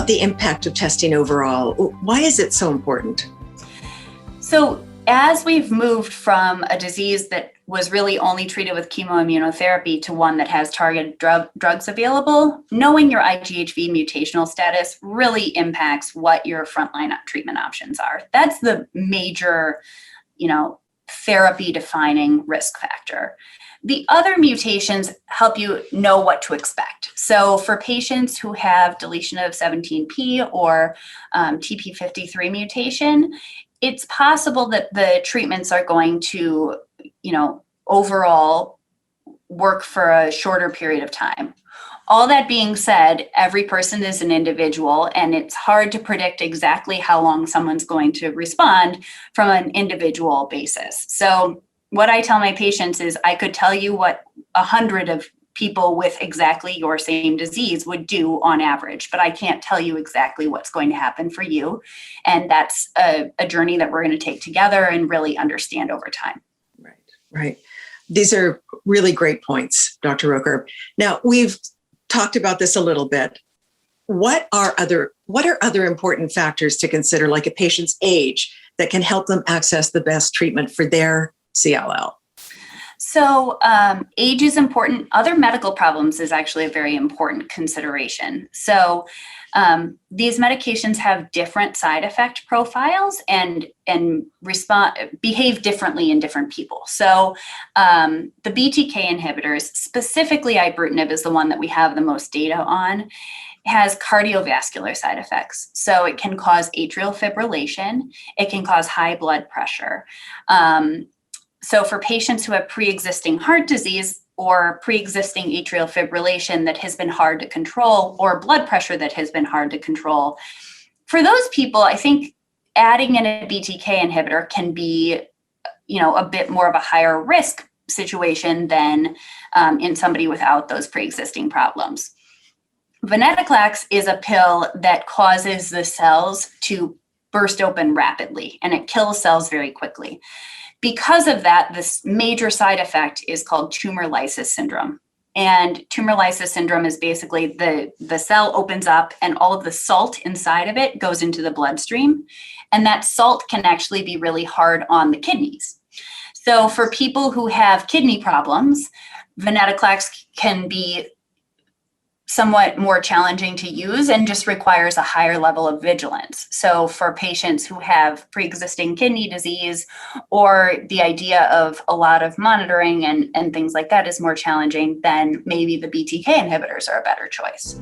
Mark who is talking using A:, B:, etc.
A: about the impact of testing overall? Why is it so important?
B: So as we've moved from a disease that was really only treated with chemoimmunotherapy to one that has targeted drugs available, knowing your IGHV mutational status really impacts what your frontline treatment options are. That's the major, therapy defining risk factor. The other mutations help you know what to expect. So for patients who have deletion of 17p or TP53 mutation, it's possible that the treatments are going to, overall work for a shorter period of time. All that being said, every person is an individual, and it's hard to predict exactly how long someone's going to respond from an individual basis. So what I tell my patients is I could tell you what 100 of people with exactly your same disease would do on average, but I can't tell you exactly what's going to happen for you. And that's a journey that we're going to take together and really understand over time.
A: Right. These are really great points, Dr. Roeker. Now, we've talked about this a little bit. What are other important factors to consider, like a patient's age, that can help them access the best treatment for their CLL?
B: So age is important. Other medical problems is actually a very important consideration. So these medications have different side effect profiles and behave differently in different people. So the BTK inhibitors, specifically ibrutinib is the one that we have the most data on, has cardiovascular side effects. So it can cause atrial fibrillation. It can cause high blood pressure. So for patients who have pre-existing heart disease or pre-existing atrial fibrillation that has been hard to control, or blood pressure that has been hard to control, for those people, I think adding in a BTK inhibitor can be, a bit more of a higher risk situation than in somebody without those pre-existing problems. Venetoclax is a pill that causes the cells to burst open rapidly, and it kills cells very quickly. Because of that, this major side effect is called tumor lysis syndrome. And tumor lysis syndrome is basically the cell opens up and all of the salt inside of it goes into the bloodstream. And that salt can actually be really hard on the kidneys. So for people who have kidney problems, venetoclax can be somewhat more challenging to use and just requires a higher level of vigilance. So for patients who have pre-existing kidney disease, or the idea of a lot of monitoring and things like that is more challenging, then maybe the BTK inhibitors are a better choice.